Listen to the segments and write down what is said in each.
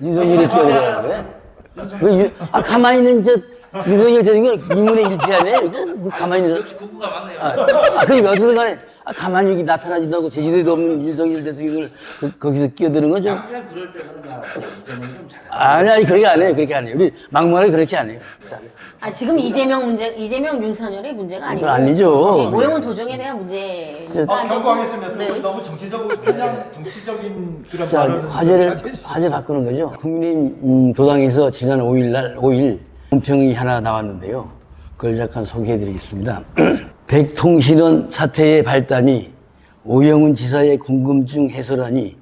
윤석열이 끼어들어가는 거야? 가만히 있는 윤석열 대통령 인문의 일패하네? 이거 가만히 있는 역시 국부가 맞네요. 그럼 어쨌든 간에 가만히 여기 나타나지도 않고 제주도에도 없는 윤석열 대통령을 거기서 끼어드는 건 좀. 약간 그럴 때 그런 거 같아요. 이제는 좀 잘해. 아니, 그렇게 안 해요. 그렇게 안 해요. 우리 막무가내 그렇게 안 해요. 지금 이재명 윤석열의 문제가 아니고. 아니죠. 네, 오영훈 도정에 대한 문제. 경고하겠습니다. 네. 너무 정치적으로 그냥 정치적인 그런 자, 발언을 화제 바꾸는 거죠. 국민의힘 도당에서 지난 5일 논평이 하나 나왔는데요. 그걸 잠깐 소개해 드리겠습니다. 백통신원 사태의 발단이 오영훈 지사의 궁금증 해소라니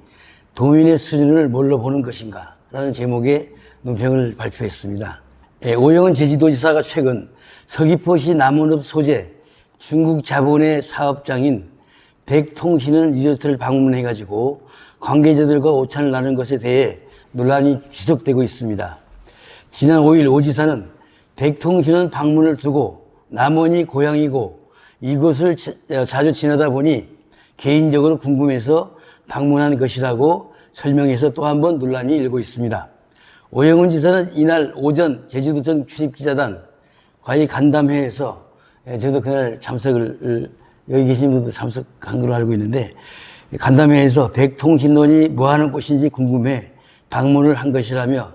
도민의 수준을 뭘로 보는 것인가? 라는 제목의 논평을 발표했습니다. 오영훈 제주도지사가 최근 서귀포시 남원읍 소재 중국 자본의 사업장인 백통신원 리조트를 방문해가지고 관계자들과 오찬을 나눈 것에 대해 논란이 지속되고 있습니다. 지난 5일 오 지사는 백통신원 방문을 두고 남원이 고향이고 이곳을 자주 지나다 보니 개인적으로 궁금해서 방문한 것이라고 설명해서 또 한 번 논란이 일고 있습니다. 오영훈 지사는 이날 오전 제주도청 출입기자단과의 간담회에서 저도 그날 여기 계신 분도 참석한 걸로 알고 있는데 간담회에서 백통신원이 뭐하는 곳인지 궁금해 방문을 한 것이라며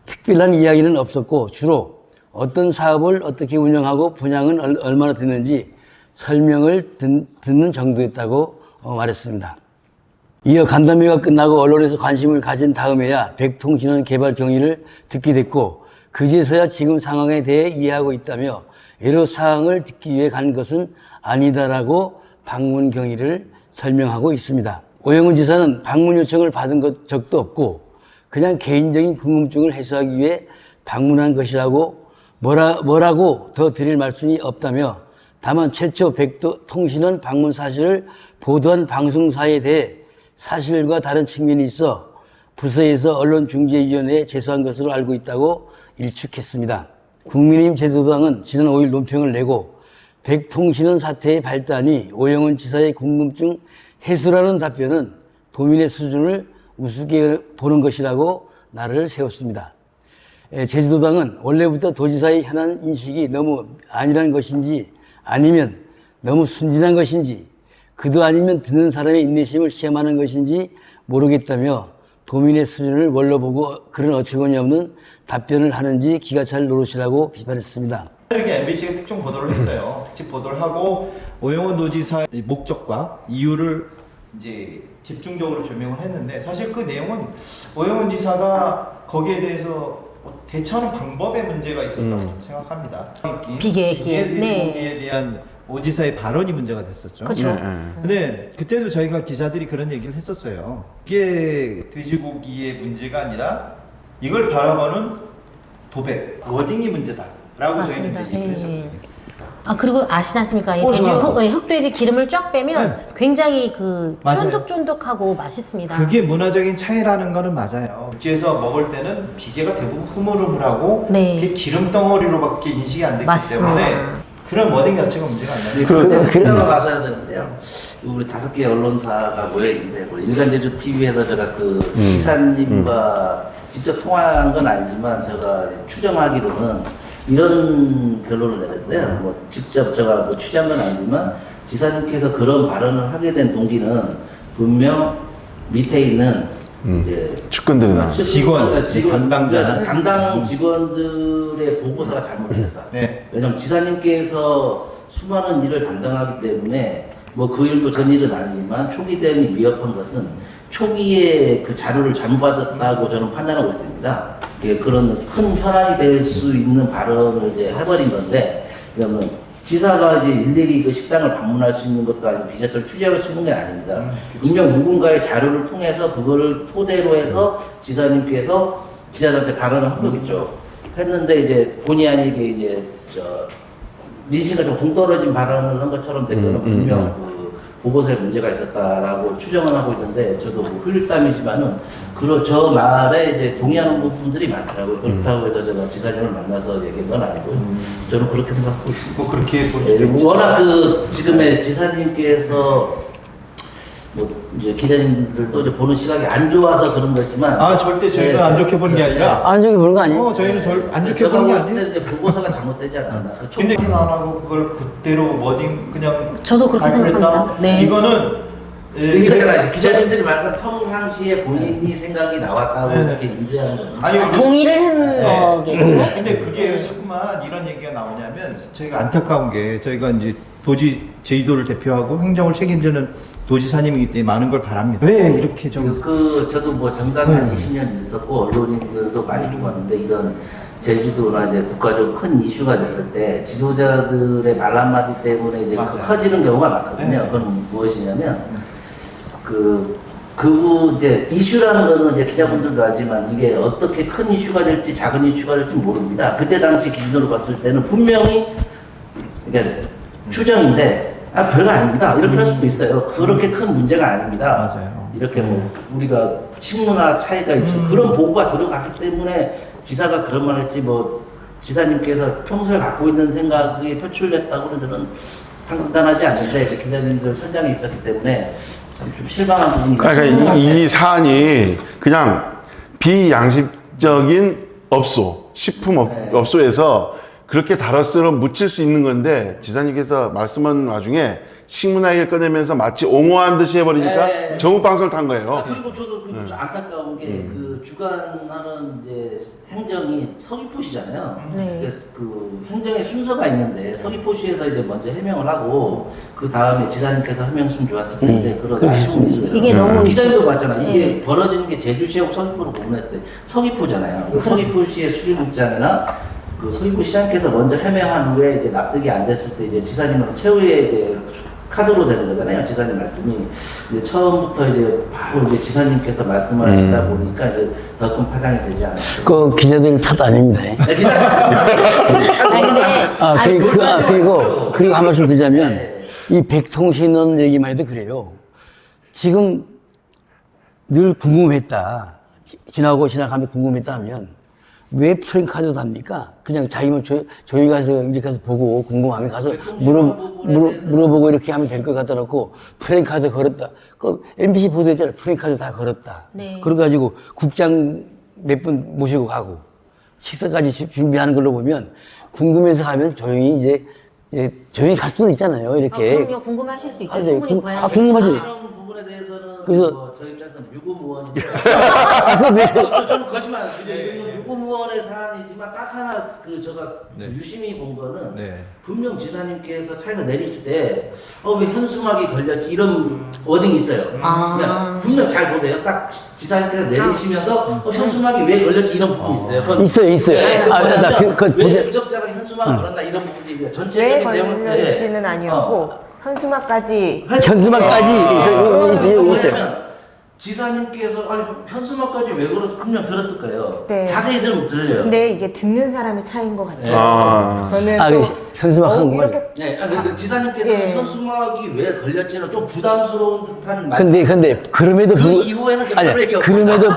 특별한 이야기는 없었고 주로 어떤 사업을 어떻게 운영하고 분양은 얼마나 됐는지 설명을 듣는 정도였다고 말했습니다. 이어 간담회가 끝나고 언론에서 관심을 가진 다음에야 백통신원 개발 경위를 듣게 됐고 그제서야 지금 상황에 대해 이해하고 있다며 여러 사항을 듣기 위해 간 것은 아니다라고 방문 경위를 설명하고 있습니다. 오영훈 지사는 방문 요청을 받은 적도 없고 그냥 개인적인 궁금증을 해소하기 위해 방문한 것이라고 뭐라고 더 드릴 말씀이 없다며 다만 최초 백통신원 방문 사실을 보도한 방송사에 대해 사실과 다른 측면이 있어 부서에서 언론중재위원회에 제소한 것으로 알고 있다고 일축했습니다. 국민의힘 제주도당은 지난 5일 논평을 내고 백통신원 사태의 발단이 오영훈 지사의 궁금증 해소라는 답변은 도민의 수준을 우습게 보는 것이라고 나를 세웠습니다. 제주도당은 원래부터 도지사의 현안 인식이 너무 아니라는 것인지 아니면 너무 순진한 것인지 그도 아니면 듣는 사람의 인내심을 시험하는 것인지 모르겠다며 도민의 수준을 뭘로 보고 그런 어처구니 없는 답변을 하는지 기가 찰 노릇이라고 비판했습니다. 이렇게 MBC가 특종 보도를 했어요. 특집 보도를 하고 오영훈 도지사의 목적과 이유를 이제 집중적으로 조명을 했는데 사실 그 내용은 오영훈 지사가 거기에 대해서 대처하는 방법에 문제가 있었다고 생각합니다. 비계획기에 네. 대한 오 지사의 발언이 문제가 됐었죠. 그렇죠. 근데 그때도 저희가 기자들이 그런 얘기를 했었어요. 이게 돼지고기의 문제가 아니라 이걸 바라보는 도백, 워딩이 문제다라고 맞습니다. 저희는 얘기를 했었거든요. 그리고 아시지 않습니까? 이 흑돼지 기름을 쫙 빼면 굉장히 맞아요. 쫀득쫀득하고 맛있습니다. 그게 문화적인 차이라는 거는 맞아요. 국지에서 먹을 때는 비계가 대부분 흐물흐물하고 네. 그게 기름 덩어리로밖에 인식이 안 되기 맞습니다. 때문에 그런 워딩 자체가 문제가 안 나요. 그래서 나서야 되는데요. 우리 5개 언론사가 모여 있는데 일간제주 TV에서 제가 지사님과 직접 통화한 건 아니지만 제가 추정하기로는 이런 결론을 내렸어요. 뭐 직접 제가 뭐 취재한 건 아니지만 지사님께서 그런 발언을 하게 된 동기는 분명 밑에 있는 이제 측근들이나 직원, 담당자. 담당 직원들의 보고서가 잘못됐다. 네. 왜냐면 지사님께서 수많은 일을 담당하기 때문에 뭐 그 일도 전 일은 아니지만 초기 대응이 미흡한 것은 초기에 그 자료를 잘못 받았다고 저는 판단하고 있습니다. 예, 그런 큰 현안이 될 수 있는 발언을 이제 해버린 건데, 그러면 지사가 이제 일일이 그 식당을 방문할 수 있는 것도 아니고 기자처럼 취재할 수 있는 게 아닙니다. 분명 누군가의 자료를 통해서 그거를 토대로 해서 지사님께서 기자들한테 발언을 한 거겠죠. 했는데 이제 본의 아니게 이제 민심과 좀 동떨어진 발언을 한 것처럼 되거나 분명 그 보고서에 문제가 있었다라고 추정을 하고 있는데 저도 뭐 흘릴담이지만은 저 말에 이제 동의하는 부분들이 많더라고요. 그렇다고 해서 제가 지사님을 만나서 얘기한 건 아니고요. 저는 그렇게 생각하고 있습니다. 뭐 그렇게 볼 수도 있지. 워낙 지금의 지사님께서 뭐 이제 기자님들도 이제 보는 시각이 안 좋아서 그런 거지만 아 절대 저희는 안 좋게 보는 게 아니라 안 저기 그런 거 아니에요? 저희는 안 좋게 제가 보는 게 봤을 때 아니에요. 이제 보고서가 잘못되지 않았나. 그 근데 안 하고 그걸 그대로 워딩 그냥 저도 그렇게 발표했다? 생각합니다. 네. 이거는 그러니까 기자님들이 말한 평상시에 본인이 생각이 나왔다고 네. 이렇게 인지하는 거죠. 아니 동의를 한 거겠죠. 근데 그게 왜 자꾸만 이런 얘기가 나오냐면 저희가 안타까운 게 저희가 이제 도지 제주도를 대표하고 행정을 책임지는 도지사님이기 때문에 많은 걸 바랍니다. 왜 이렇게 좀 저도 뭐 정당 한 20년 있었고 언론인들도 많이 보고 왔는데 이런 제주도나 이제 국가적 큰 이슈가 됐을 때 지도자들의 말 한마디 때문에 이제 맞아요. 커지는 경우가 많거든요. 네. 그건 무엇이냐면 이제 이슈라는 거는 이제 기자분들도 알지만 이게 어떻게 큰 이슈가 될지 작은 이슈가 될지 모릅니다. 그때 당시 기준으로 봤을 때는 분명히 이게 추정인데 별거 아닙니다. 이렇게 할 수도 있어요. 그렇게 큰 문제가 아닙니다. 맞아요. 이렇게 뭐 우리가 식문화 차이가 있어 그런 보고가 들어갔기 때문에 지사가 그런 말을 했지 뭐 지사님께서 평소에 갖고 있는 생각이 표출됐다고는 저는 판단하지 않는데 그 기자님들 현장에 있었기 때문에 참 좀 실망한 부분이 그러니까 이 사안이 그냥 비양식적인 업소, 식품 네. 업소에서 그렇게 다뤘으로 묻힐 수 있는 건데 지사님께서 말씀한 와중에 식문화 얘기를 꺼내면서 마치 옹호한 듯이 해버리니까 네. 정우방송을 탄 거예요. 그리고 저도 좀 안타까운 게 그 주관하는 이제 행정이 서귀포시잖아요. 네. 그 행정의 순서가 있는데 서귀포시에서 이제 먼저 해명을 하고 그 다음에 지사님께서 해명했으면 좋았을 텐데 그런 아쉬움이 있어요. 이게 너무 기자님도 봤잖아. 네. 이게 벌어지는 게 제주시하고 서귀포로 구분했을 때 서귀포잖아요. 그 서귀포시의 수리국장이나 그 서귀포 시장께서 먼저 해명한 후에 이제 납득이 안 됐을 때 이제 지사님은 최후의 이제 카드로 되는 거잖아요. 지사님 말씀이. 근데 처음부터 이제 바로 이제 지사님께서 말씀을 하시다 보니까 이제 더 큰 파장이 되지 않았어요. 그 기자들 탓 아닙니다. 네, 기자. 아니 근데 그리고 한 말씀 드리자면 네. 이 백통신원 얘기만 해도 그래요. 지금 늘 궁금했다. 지나고 지나가면 궁금했다 하면 왜 프랭카드 답니까? 그냥 자기만 저희 가서 이렇게 가서 보고 궁금하면 가서 물어보고 이렇게 하면 될 것 같더라고. 프랭카드 걸었다. 그 MBC 보도했잖아요. 프랭카드 다 걸었다. 네. 그래가지고 국장 몇 분 모시고 가고 식사까지 준비하는 걸로 보면 궁금해서 가면 조용히 이제 조용히 갈 수도 있잖아요. 이렇게. 그럼요. 궁금하실 수 있죠. 아, 네. 충분히 봐야 궁금하지. 이런 부분에 대해서는 그래서- 뭐 저희 입장에서는 유구무원인데 그거 왜? 저는 거짓말 이거 유구무원의 사안이지만 딱 하나 제가 네. 유심히 본 거는 네. 분명 지사님께서 차에서 내리실 때 왜 현수막이 걸렸지 이런 워딩이 있어요. 아. 그냥 분명 잘 보세요. 딱 지사님께서 내리시면서 현수막이 왜 걸렸지 이런 부분이 있어요. 그건 있어요. 네, 그 왜 부적자랑 현수막을 걸었나 이런 부분이 왜 전체적인 내용은 걸렸지는 아니었고 현수막까지 현수막까지 있어요. 뭐냐면 지사님께서 현수막까지 왜 걸어서 분명 들었을 거예요. 네. 자세히 들으면 들려요. 근데 이게 듣는 사람의 차이인 것 같아요. 아. 저는 아, 또 현수막 한 걸. 이렇게 네, 지사님께서 예. 현수막이 왜 걸렸지는 좀 부담스러운 듯한 말. 근데 그럼에도 그 이후에는 좀 아니 얘기 그럼에도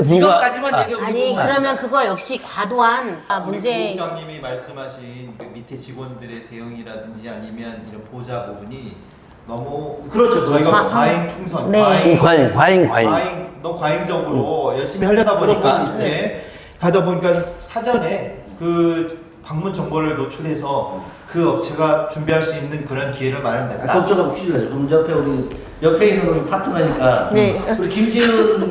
불구하고 이것까지만 얘기하고 아니 있구만. 그러면 그거 역시 과도한 문제. 국장님이 말씀하신 그 밑에 직원들의 대응이라든지 아니면 이런 보좌 부분이 너무 그렇죠. 저희가 아, 과잉 충성, 네. 과잉. 너무 과잉적으로 열심히 하려다 보니까 그런 부분이 있어요. 네, 가다 보니까 사전에 그 방문 정보를 노출해서 그 업체가 준비할 수 있는 그런 기회를 마련했다. 걱정하고 쉬려죠. 그럼 옆에 있는 우리 파트너니까 네. 우리 김지훈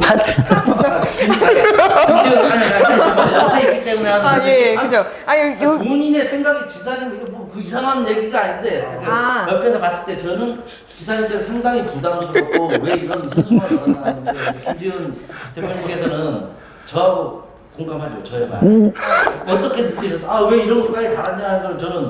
옆에 있기 때문에 그죠. 본인의 생각이 지사님 이게 뭐그 이상한 얘기가 아닌데 아. 옆에서 봤을 때 저는 지사님께서 상당히 부담스럽고 왜 이런 소송을 하는데 김지훈 대표님께서는 저하고 공감하죠. 저의 말. 어떻게 느끼셔서 왜 이런 것까지 잘하냐 하는 걸 저는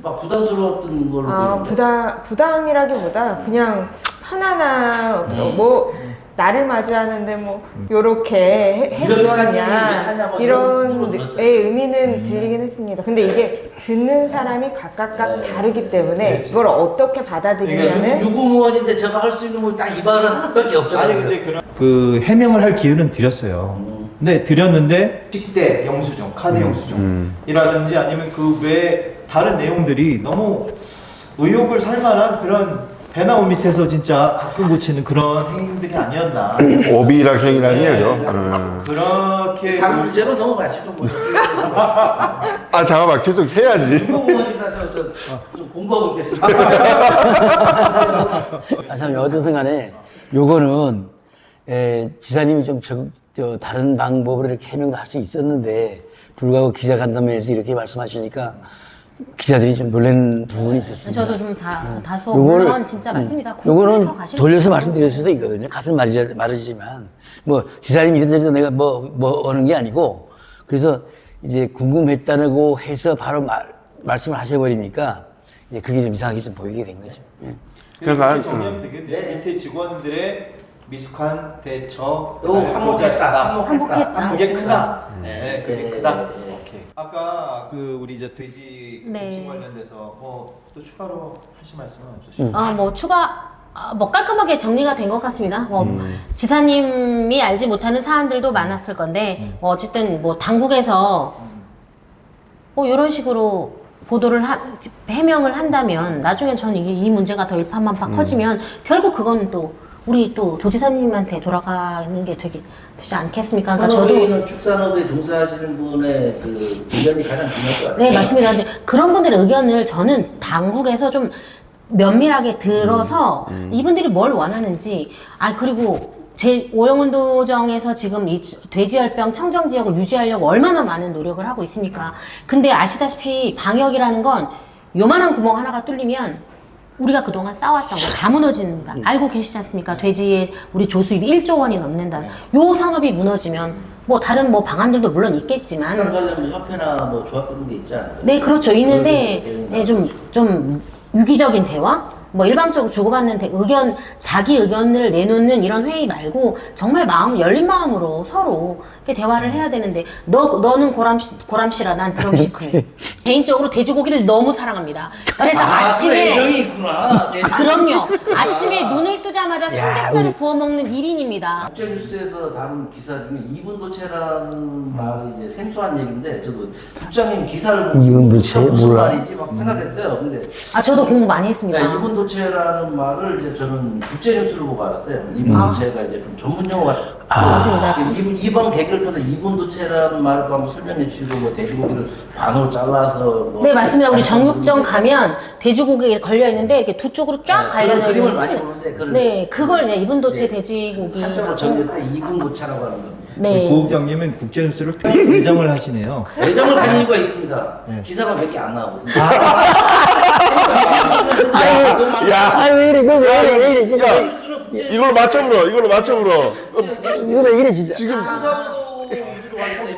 막 부담스러웠던 걸로 보이는데. 부담이라기보다 그냥 편안한 뭐 나를 맞이하는데 뭐 요렇게 이렇게까지 왜 해주었냐 하냐고 이런 이런 느낌으로 들었어요. 의미는 들리긴 했습니다. 근데 이게 듣는 사람이 각각 다르기 때문에 이걸 어떻게 받아들이냐는 그러니까 유구무원인데 제가 할 수 있는 건 딱 이 말은 하나밖에 없잖아요. 아니 근데 그런 그 해명을 할 기회는 드렸어요. 근데 드렸는데 식대 영수증, 카드 영수증이라든지 아니면 그 외 다른 내용들이 너무 의혹을 살 만한 그런 배나온 밑에서 진짜 가끔 고치는 그런 행위들이 아니었나. 오비락 행위라는 거죠. 그렇게 다음 주제로 넘어가시죠. 뭐. 아 잠깐만 계속 해야지. 공부하니까 좀 공부하고 있겠습니다. 참 어쨌든 간에 요거는 지사님이 좀 다른 방법으로 이렇게 해명도 할 수 있었는데 불구하고 기자간담회에서 이렇게 말씀하시니까 기자들이 좀 놀란 부분이 있었습니다. 저도 좀 다소 물론 진짜 맞습니다. 궁금해서 요거는 가실 돌려서 수 말씀드릴 수도 있거든요. 같은 말이지만 뭐 지사님 이런 데서 내가 뭐 어는 게 아니고 그래서 이제 궁금했다고 해서 바로 말씀을 하셔버리니까 이제 그게 좀 이상하게 좀 보이게 된 거죠. 예. 그러니까 정리하면 되겠네. 밑에 직원들의 미숙한 대처. 또 한몫했다. 한몫했다. 그게 크다. 네. 그게 네. 크다. 네. 오케이. 아까 그 우리 이제 돼지 네. 음식 관련돼서 또 추가로 하실 말씀은 없으시죠? 뭐 뭐 깔끔하게 정리가 된 것 같습니다. 뭐 지사님이 알지 못하는 사안들도 많았을 건데 뭐 어쨌든 뭐 당국에서 뭐 이런 식으로 보도를 해명을 한다면 나중에 저는 이 문제가 더 일파만파 커지면 결국 그건 또 우리 또 도지사님한테 돌아가는 게 되지 않겠습니까? 그러니까 저도 축산업에 종사하시는 분의 그 의견이 가장 중요할 것 같아요. 네, 맞습니다. 이제 그런 분들의 의견을 저는 당국에서 좀 면밀하게 들어서 이분들이 뭘 원하는지, 그리고 오영운도정에서 지금 이 돼지열병 청정 지역을 유지하려고 얼마나 많은 노력을 하고 있습니까? 근데 아시다시피 방역이라는 건 요만한 구멍 하나가 뚫리면 우리가 그동안 쌓아왔던 거 다 무너진다. 알고 계시지 않습니까? 돼지의 우리 조수입이 1조 원이 넘는다. 요 산업이 무너지면 뭐 다른 뭐 방안들도 물론 있겠지만 축산 관련 협회나 뭐 조합 그런 게 있지 않나요? 네, 그렇죠. 있는데 네, 좀 유기적인 대화? 뭐 일방적으로 주고받는 자기 의견을 내놓는 이런 회의 말고 정말 열린 마음으로 서로 이렇게 대화를 해야 되는데 너는 고람씨라 난 드럼시클. 개인적으로 돼지고기를 너무 사랑합니다. 그래서 아침에 애정이 있구나. 그럼요. 아침에 눈을 뜨자마자 삼겹살을 구워 먹는 1인입니다. 국제뉴스에서 다룬 기사 중에 이분도체라는 말이 이제 생소한 얘기인데 저도 국장님 기사를 보고 이분도체? 무슨 몰라. 말이지 막 생각했어요. 근데 저도 공부 많이 했습니다. 이분도체라는 말을 이제 저는 국제뉴스를 보고 알았어요. 이분도체가 이제 좀 전문 용어가 맞습니다. 이번 계기를 통해서 이분도체라는 말도 한번 설명해 주시고 뭐 돼지고기를 반으로 잘라서 뭐 네, 맞습니다. 우리 정육점 가면 돼지고기 걸려 있는데 이렇게 두 쪽으로 쫙 갈려져 그런 그림을 있는 많이 보는데 그걸 네, 그걸 이제 이분도체 돼지고기 한자로 정리할 때 이분도체라고 하는 겁니다. 네. 고국장님은 국제뉴스를 애정을 하시네요. 애정을 가진 이유가 있습니다. 네. 기사가 몇 개 안 나오거든요. 왜 이래, 이걸로 맞춰불어. 이거 왜 이래, 진짜. 지금 삼사부도 위주로 가기 때문에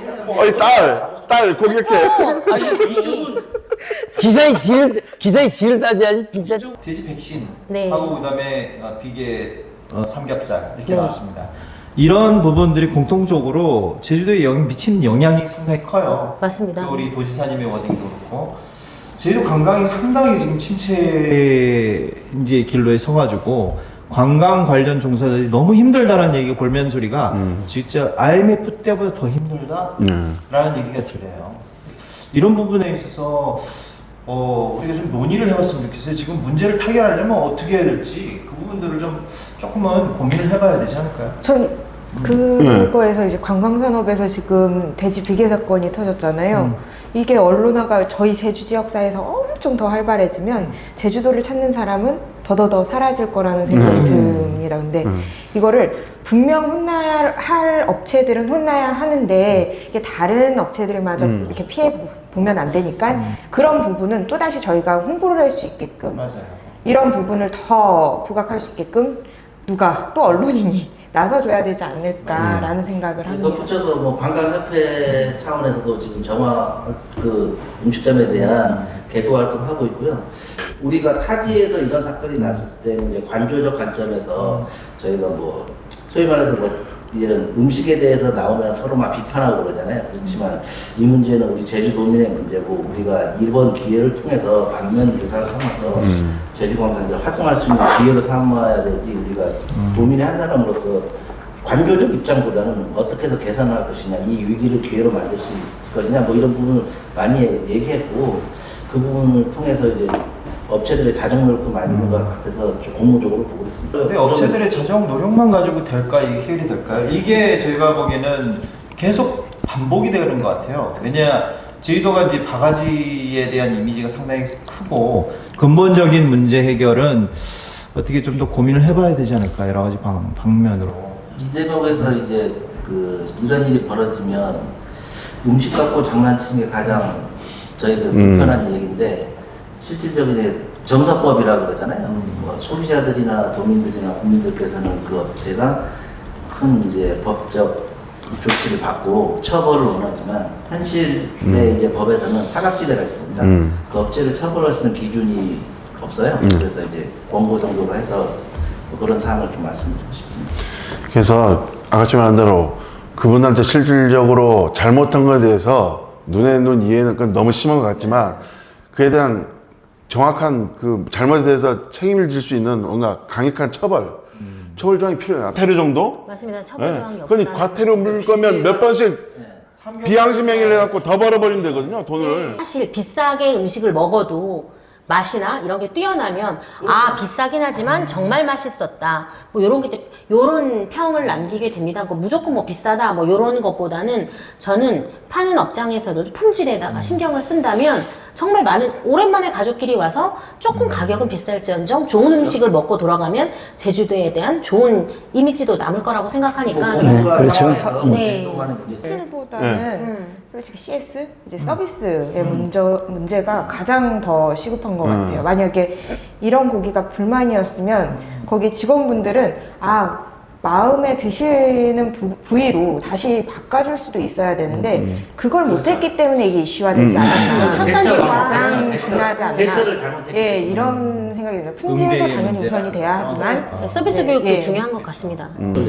딸 공격해. 이쪽은 기사의 질을 따져야지, 진짜. 돼지 백신 네. 하고 그다음에 비계 삼겹살 이렇게 네. 나왔습니다. 이런 부분들이 공통적으로 제주도에 미치는 영향이 상당히 커요. 맞습니다. 우리 도지사님의 워딩도 그렇고 제주 관광이 상당히 지금 침체 이제 길로에 서가지고 관광 관련 종사자들이 너무 힘들다라는 얘기가 볼멘 소리가 진짜 IMF 때보다 더 힘들다라는 얘기가 들려요. 이런 부분에 있어서 우리가 좀 논의를 해봤으면 좋겠어요. 지금 문제를 타결하려면 어떻게 해야 될지 그 부분들을 좀 조금은 고민을 해봐야 되지 않을까요? 전 그거에서 이제 관광산업에서 지금 돼지 비계 사건이 터졌잖아요. 이게 언론화가 저희 제주 지역사에서 엄청 더 활발해지면 제주도를 찾는 사람은 더더더 사라질 거라는 생각이 듭니다. 근데 이거를 분명 혼나야 할 업체들은 혼나야 하는데 이게 다른 업체들마저 이렇게 피해 보면 안 되니까 그런 부분은 또다시 저희가 홍보를 할 수 있게끔 맞아요. 이런 부분을 더 부각할 수 있게끔 누가 또 언론인이 나서줘야 되지 않을까라는 생각을 합니다. 덧붙여서 뭐 관광협회 차원에서도 지금 정화 그 음식점에 대한 개도 활동하고 있고요. 우리가 타지에서 이런 사건이 났을 때는 이제 관조적 관점에서 저희가 뭐 소위 말해서 뭐 이런 음식에 대해서 나오면 서로 막 비판하고 그러잖아요. 그렇지만 이 문제는 우리 제주도민의 문제고 우리가 이번 기회를 통해서 반면 교사를 삼아서 제주관광을 활성화할 수 있는 기회로 삼아야 되지 우리가 도민의 한 사람으로서 관조적 입장보다는 어떻게 해서 개선할 것이냐 이 위기를 기회로 만들 수 있을 것이냐 뭐 이런 부분을 많이 얘기했고 그 부분을 통해서 이제 업체들의 자정 노력도 많이 있는 것 같아서 좀 공모적으로 보고 있습니다. 근데 업체들의 자정 노력만 가지고 될까 이게 해결이 될까요? 이게 제가 보기에는 계속 반복이 되는 것 같아요. 왜냐 제주도가 이제 바가지에 대한 이미지가 상당히 크고 근본적인 문제 해결은 어떻게 좀 더 고민을 해봐야 되지 않을까 여러 가지 방면으로. 이 대목에서 이제 이런 일이 벌어지면 음식 갖고 장난치는 게 가장 저희들 불편한 얘기인데 실질적으로 이제 정서법이라고 그러잖아요. 뭐 소비자들이나 도민들이나 국민들께서는 그 업체가 큰 이제 법적 조치를 받고 처벌을 원하지만 현실의 이제 법에서는 사각지대가 있습니다. 그 업체를 처벌할 수 있는 기준이 없어요. 그래서 이제 권고 정도로 해서 그런 사항을 좀 말씀드리고 싶습니다. 그래서 아까 말한 대로 그분한테 실질적으로 잘못한 것에 대해서 눈에 눈 이해는 그건 너무 심한 것 같지만 그에 대한 정확한 그 잘못에 대해서 책임을 질 수 있는 뭔가 강력한 처벌 조항이 필요해요. 과태료 정도? 맞습니다. 처벌 조항이 네. 없다. 그러니 과태료 물 거면 몇 번씩 비양심 행위를 해갖고 더 벌어버리면 되거든요, 돈을. 사실 비싸게 음식을 먹어도 맛이나 이런 게 뛰어나면 아 비싸긴 하지만 정말 맛있었다 뭐 요런 평을 남기게 됩니다. 무조건 뭐 비싸다 뭐 요런 것보다는 저는 파는 업장에서도 품질에다가 신경을 쓴다면 정말 많은 오랜만에 가족끼리 와서 조금 가격은 비쌀지언정 좋은 음식을 먹고 돌아가면 제주도에 대한 좋은 이미지도 남을 거라고 생각하니까 그렇죠. 네. 품질보다는 솔직히 CS 이제 서비스의 문제가 가장 더 시급한 것 같아요. 만약에 이런 고기가 불만이었으면 거기 직원분들은 마음에 드시는 부위로 다시 바꿔줄 수도 있어야 되는데 그걸 못했기 때문에 이게 이슈화 되지 않았나. 첫 대처를 단추가 가장 중요하지 않나. 대처를 잘못했기 예, 때문에. 이런 생각이 듭니다. 품질도 응대의 당연히 문제다. 우선이 돼야 하지만 서비스 네, 교육도 예. 중요한 것 같습니다.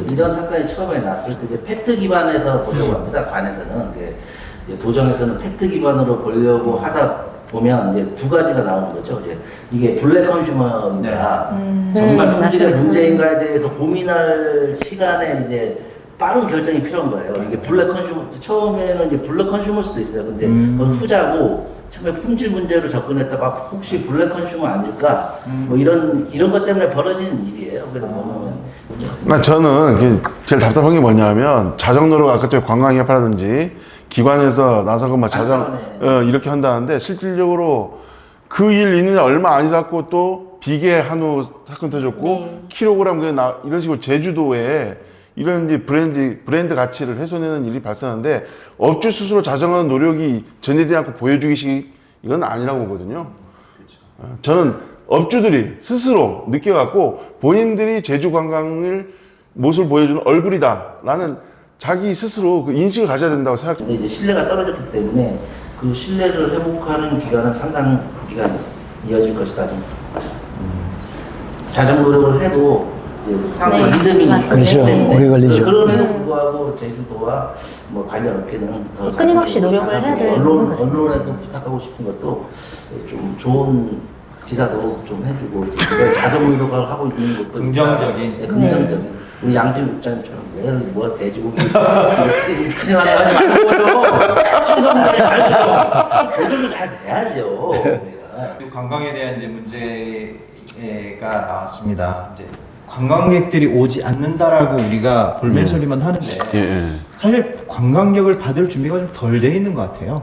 이런 사건이 처음에 났을 때 이제 팩트 기반에서 보려고 합니다. 관에서는 이제 도정에서는 팩트 기반으로 보려고 하다 보면 이제 두 가지가 나오는 거죠. 이제 이게 블랙 컨슈머인가 정말 품질의 맞습니다. 문제인가에 대해서 고민할 시간에 이제 빠른 결정이 필요한 거예요. 이게 블랙 컨슈머 처음에는 이제 블랙 컨슈머일 수도 있어요. 근데 그건 후자고 처음에 품질 문제로 접근했다가 혹시 블랙 컨슈머 아닐까 뭐 이런 것 때문에 벌어지는 일이에요. 그래서 보면 문제가 있습니다. 저는 이게 제일 답답한 게 뭐냐면 자정노력 아까 전에 관광협회라든지 기관에서 나서고 뭐 자정 이렇게 한다는데 실질적으로 그 일 있는 얼마 안 지났고 또 비계 한우 사건 터졌고 네. 킬로그램 이런 식으로 제주도에 이런 이제 브랜드 가치를 훼손하는 일이 발생하는데 업주 스스로 자정하는 노력이 전해지지 않고 보여주기식 이건 아니라고 보거든요. 저는 업주들이 스스로 느껴갖고 본인들이 제주 관광을 모습을 보여주는 얼굴이다라는 자기 스스로 그 인식을 가져야 된다고 생각해요. 근데 이제 신뢰가 떨어졌기 때문에 그 신뢰를 회복하는 기간은 상당 기간 이어질 것이다. 좀 자정 노력을 해도 이제 상당 네, 믿음이 맞습니다. 있기 때문에 그렇죠. 오래 걸리죠. 그럼에도 불구하고 제주도와 뭐 관련 업계는 더 끊임없이 자정 노력을 잘하고 해야 될 부분 같습니다. 언론에도 부탁하고 싶은 것도 좀 좋은 기사도 좀 해주고 자정 노력을 하고 있는 것도 긍정적인. 네, 긍정적인. 우리 양진 국장님처럼 매일 뭐 돼지고기 큰일 나서 하지 말고요. 신선하게 잘 조절도 잘 돼야죠. 그리고 관광에 대한 이제 문제가 나왔습니다. 이제 관광객들이 오지 않는다라고 우리가 볼멘소리만 하는데 사실 관광객을 받을 준비가 좀 덜 돼 있는 것 같아요.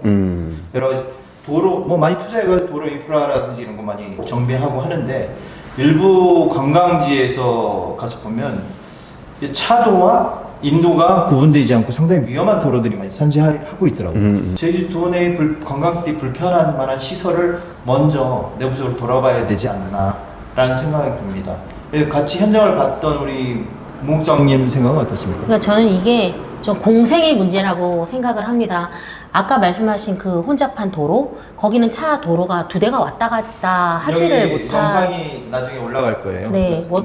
여러 가지 도로 뭐 많이 투자해가지고 도로 인프라라든지 이런 거 많이 정비하고 하는데 일부 관광지에서 가서 보면 차도와 인도가 구분되지 않고 상당히 위험한 도로들이 많이 산재하고 있더라고요. 제주도 내 관광객들이 불편한 만한 시설을 먼저 내부적으로 돌아봐야 되지 않나라는 생각이 듭니다. 같이 현장을 봤던 우리 무국장님 생각은 어떻습니까? 그러니까 저는 이게 좀 공생의 문제라고 생각을 합니다. 아까 말씀하신 그 혼잡한 도로, 거기는 차 도로가 두 대가 왔다 갔다 하지를 여기 못한. 영상이 나중에 올라갈 거예요. 네, 뭐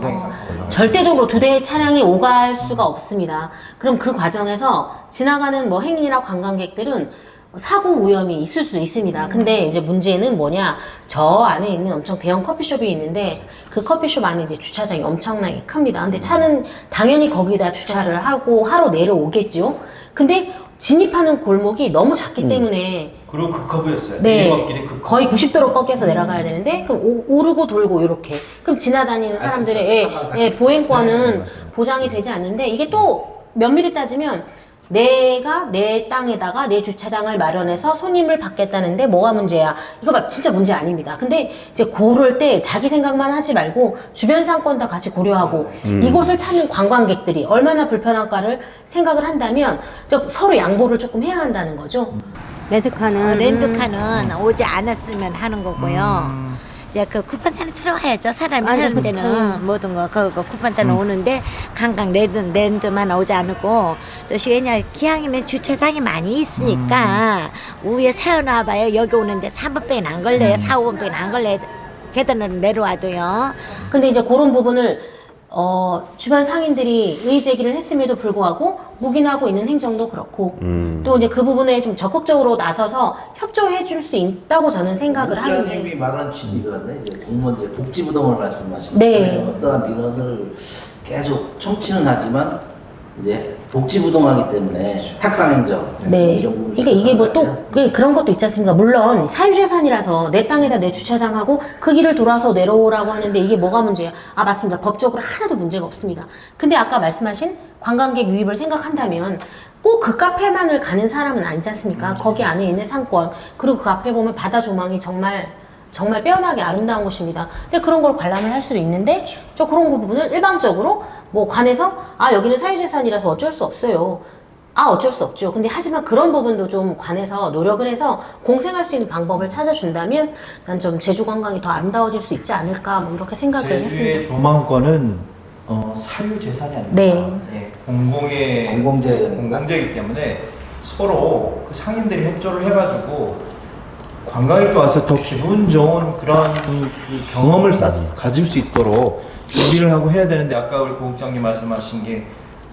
절대적으로 두 대의 차량이 오갈 수가 없습니다. 그럼 그 과정에서 지나가는 뭐 행인이나 관광객들은 사고 위험이 있을 수 있습니다. 근데 이제 문제는 뭐냐, 저 안에 있는 엄청 대형 커피숍이 있는데 그 커피숍 안에 이제 주차장이 엄청나게 큽니다. 근데 차는 당연히 거기다 주차를 하고 하러 내려오겠죠. 근데 진입하는 골목이 너무 작기 때문에 그리고 극커브였어요. 네, 내리막길이 극커브. 거의 90도로 꺾여서 내려가야 되는데 그럼 오르고 돌고 이렇게 그럼 지나다니는 사람들의 보행권은 보장이 되지 않는데 이게 또 면밀히 따지면 내가 내 땅에다가 내 주차장을 마련해서 손님을 받겠다는데 뭐가 문제야? 이거 진짜 문제 아닙니다. 근데 이제 고를 때 자기 생각만 하지 말고 주변 상권 다 같이 고려하고 이곳을 찾는 관광객들이 얼마나 불편할까를 생각을 한다면 서로 양보를 조금 해야 한다는 거죠. 레드카는 렌트카는 오지 않았으면 하는 거고요. 이제 그 쿠팡차는 들어와야죠. 사람이 아니, 사는 그- 데는 모든 거 그 쿠팡차는 오는데 강강 랜드만 오지 않고 또 왜냐 기왕이면 주차장이 많이 있으니까 위에 세워놔봐요. 여기 오는데 3번밖에 안 걸려요. 4, 5번밖에 안 걸려요. 계단으로 내려와도요. 근데 이제 그런 부분을 주변 상인들이 의제기를 했음에도 불구하고 묵인하고 있는 행정도 그렇고 또 이제 그 부분에 좀 적극적으로 나서서 협조해 줄 수 있다고 저는 생각을 국장님이 하는데 말한 취지가 이제 공무원 이제 복지부동을 말씀하시는 네. 어떠한 민원을 계속 청취는 하지만 이제 복지부동하기 때문에 탁상행정 네. 이런 부분이 그러니까 이게 뭐 있을 것 또 그런 것도 있지 않습니까? 물론 사유재산이라서 내 땅에다 내 주차장하고 그 길을 돌아서 내려오라고 하는데 이게 뭐가 문제야? 아 맞습니다. 법적으로 하나도 문제가 없습니다. 근데 아까 말씀하신 관광객 유입을 생각한다면 꼭 그 카페만을 가는 사람은 아니지 않습니까? 거기 안에 있는 상권 그리고 그 앞에 보면 바다 조망이 정말 빼어나게 아름다운 곳입니다. 근데 그런 걸 관람을 할 수도 있는데 저 그런 거 부분을 일방적으로 뭐 관에서 아 여기는 사유재산이라서 어쩔 수 없어요. 아 어쩔 수 없죠. 근데 하지만 그런 부분도 좀 관에서 노력을 해서 공생할 수 있는 방법을 찾아준다면 난 좀 제주 관광이 더 아름다워질 수 있지 않을까 뭐 이렇게 생각을 제주의 했습니다. 조망권은 사유 재산이 아닙니다. 네. 예, 공공의 공공재이기 때문에 서로 그 상인들이 협조를 해가지고 관광객도 와서 더 기분 좋은 그런 그 경험을 가질 수 있도록 준비를 하고 해야 되는데 아까 우리 고국장님 말씀하신 게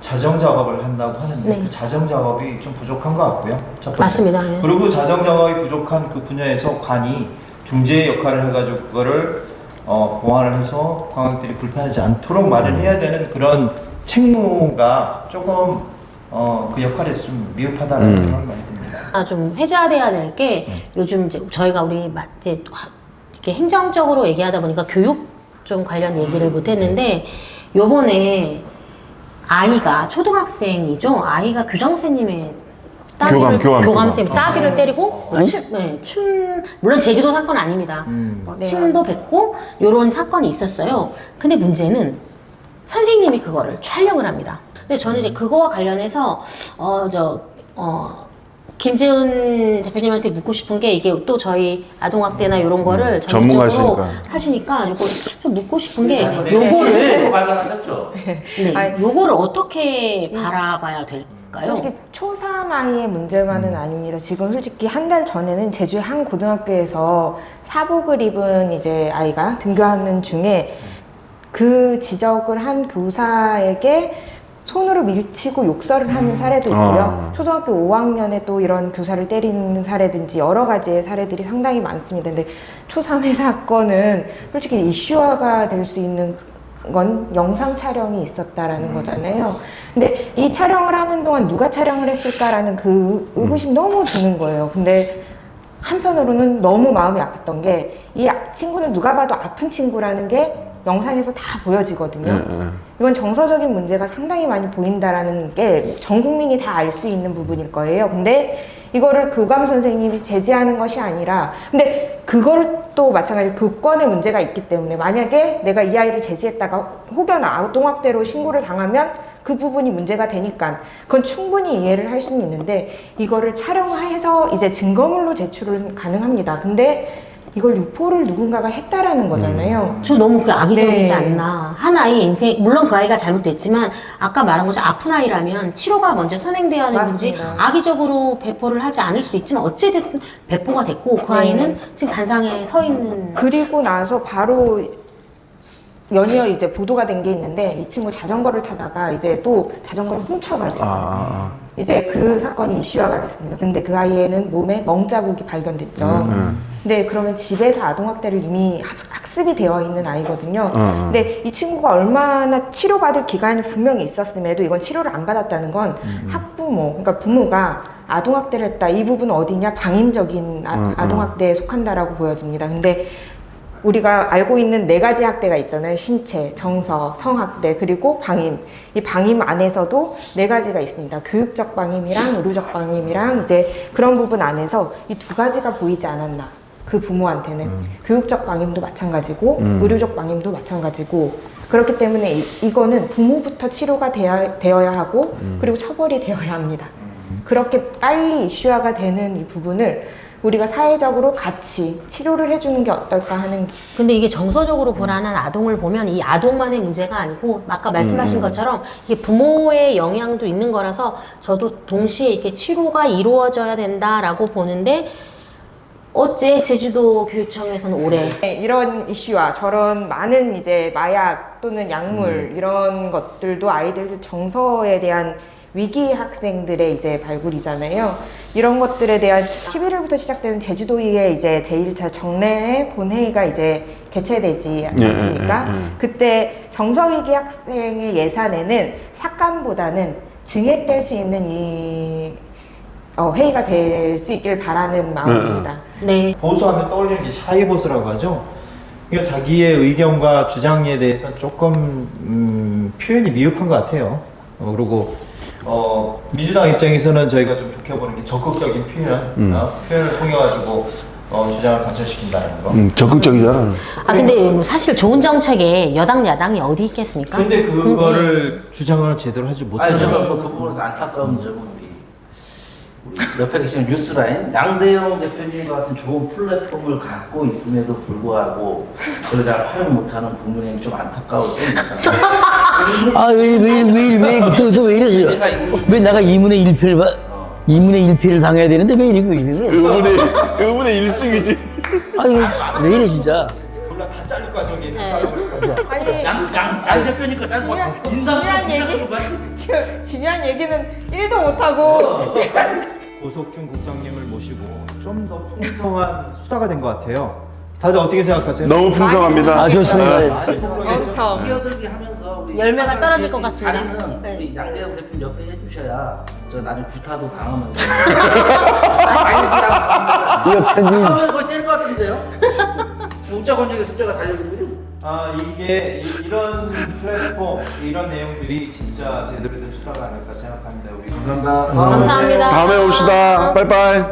자정 작업을 한다고 하는데 네. 그 자정 작업이 좀 부족한 것 같고요. 첫 번째. 맞습니다. 예. 그리고 자정 작업이 부족한 그 분야에서 관이 중재 역할을 해가지고 그거를 보완을 해서 관광객들이 불편하지 않도록 마련해야 되는 그런 책무가 조금 그 역할에서 좀 미흡하다는 생각이 많이 듭니다. 좀 회자돼야 될 게 요즘 이제 저희가 이제 이렇게 행정적으로 얘기하다 보니까 교육 좀 관련 얘기를 못했는데 요번에 아이가 초등학생이죠. 아이가 교장선생님의 교감선생님 따귀를 때리고 춤 물론 제주도 사건 아닙니다. 침도 뱉고 요런 사건이 있었어요. 근데 문제는 선생님이 그거를 촬영을 합니다. 근데 저는 이제 그거와 관련해서 김지은 대표님한테 묻고 싶은 게 이게 또 저희 아동학대나 이런 거를 전문적으로 전문가시니까. 하시니까 이거 좀 묻고 싶은 게 네, 요거를 발견하셨죠? 네, 요거를 어떻게 바라봐야 될까요? 솔직히 초3 아이의 문제만은 아닙니다. 지금 솔직히 한 달 전에는 제주의 한 고등학교에서 사복을 입은 이제 아이가 등교하는 중에 그 지적을 한 교사에게 손으로 밀치고 욕설을 하는 사례도 있고요. 초등학교 5학년에 또 이런 교사를 때리는 사례든지 여러 가지의 사례들이 상당히 많습니다. 근데 초3의 사건은 솔직히 이슈화가 될 수 있는 건 영상 촬영이 있었다라는 거잖아요. 근데 이 촬영을 하는 동안 누가 촬영을 했을까라는 그 의구심이 너무 드는 거예요. 근데 한편으로는 너무 마음이 아팠던 게 이 친구는 누가 봐도 아픈 친구라는 게 영상에서 다 보여지거든요. 이건 정서적인 문제가 상당히 많이 보인다라는 게 전 국민이 다 알 수 있는 부분일 거예요. 근데 이거를 교감 선생님이 제지하는 것이 아니라 근데 그걸 또 마찬가지로 교권의 문제가 있기 때문에 만약에 내가 이 아이를 제지했다가 혹여나 아동학대로 신고를 당하면 그 부분이 문제가 되니까 그건 충분히 이해를 할 수는 있는데 이거를 촬영해서 이제 증거물로 제출은 가능합니다. 근데 이걸 유포를 누군가가 했다라는 거잖아요. 저 너무 그게 악의적이지 네. 않나. 한 아이의 인생, 물론 그 아이가 잘못됐지만, 아까 말한 것처럼 아픈 아이라면 치료가 먼저 선행돼야 하는 건지, 맞습니다. 악의적으로 배포를 하지 않을 수도 있지만, 어찌됐든 배포가 됐고, 그 아이는 지금 단상에 서 있는. 그리고 나서 바로 연이어 이제 보도가 된 게 있는데 이 친구 자전거를 타다가 이제 또 자전거를 훔쳐가지고 이제 그 사건이 이슈화가 됐습니다. 근데 그 아이에는 몸에 멍자국이 발견됐죠. 근데 그러면 집에서 아동학대를 이미 학습이 되어 있는 아이거든요. 근데 이 친구가 얼마나 치료받을 기간이 분명히 있었음에도 이건 치료를 안 받았다는 건 학부모 학부모, 그러니까 부모가 아동학대를 했다. 이 부분 어디냐? 방임적인 아동학대에 속한다라고 보여집니다. 근데 우리가 알고 있는 4가지 학대가 있잖아요. 신체, 정서, 성학대, 그리고 방임. 이 방임 안에서도 4가지가 있습니다. 교육적 방임이랑 의료적 방임이랑 이제 그런 부분 안에서 이 2가지가 보이지 않았나. 그 부모한테는. 교육적 방임도 마찬가지고, 의료적 방임도 마찬가지고, 그렇기 때문에 이거는 부모부터 치료가 되어야 하고, 그리고 처벌이 되어야 합니다. 그렇게 빨리 이슈화가 되는 이 부분을 우리가 사회적으로 같이 치료를 해주는 게 어떨까 하는. 근데 이게 정서적으로 불안한 아동을 보면 이 아동만의 문제가 아니고 아까 말씀하신 것처럼 이게 부모의 영향도 있는 거라서 저도 동시에 이렇게 치료가 이루어져야 된다라고 보는데 어째 제주도 교육청에서는 올해 이런 이슈와 저런 많은 이제 마약 또는 약물 이런 것들도 아이들 정서에 대한 위기 학생들의 이제 발굴이잖아요. 이런 것들에 대한 11일부터 시작되는 제주도의회 이제 제1차 정례회 본회의가 이제 개최되지 않습니까? 그때 정서위기 학생의 예산에는 삭감보다는 증액될 수 있는 이 회의가 될 수 있길 바라는 마음입니다. 네. 보수하면 떠올리는 게 샤이보스라고 하죠. 그러니까 자기의 의견과 주장에 대해서 조금 표현이 미흡한 것 같아요. 그리고 민주당 입장에서는 저희가 좀 좋게 보는 게 적극적인 표현을 통해 가지고 주장을 관철시킨다는 거. 적극적이잖아. 아 근데 뭐 사실 좋은 정책에 여당 야당이 어디 있겠습니까? 근데 그거를 주장을 제대로 하지 아니 못하는. 저는 뭐 그 부분에서 안타까운 점은 우리 옆에 계시는 뉴스라인 양대영 대표님과 같은 좋은 플랫폼을 갖고 있음에도 불구하고 그걸 잘 활용 못하는 국민의힘이 좀 안타까울 때입니다. 아, 왜 이러세요? 왜 내가 2분의 1패를 당해야 되는데 왜 이래? 의문의 1승이지. 아니, 왜 이래, 진짜. 졸라 다 자를 거야 저기. 다 자를 거야. 아니 양 대표니까 짜증 중요한 얘기는 1도 못하고 고석준 국장님을 모시고 좀 더 풍성한 수다가 된 것 같아요. 다들 어떻게 생각하세요? 너무 풍성합니다. 아, 좋습니다. 엄청 끼어들기 하면서 우리 열매가 떨어질 것 같습니다. 자리는 네. 우리 양대영 대표님 옆에 해주셔야 저 나중에 구타도 당하면서 아니 이거 편집. 거의 뗄것 같은데요? 우짜 건지가 tuk자가 달려들고요. 이게 이런 플랫폼, 이런 내용들이 진짜 제대로 된 수다가 아닐까 생각합니다. 우리 감사합니다. 감사합니다. 다음에 옵시다. 빠이빠이.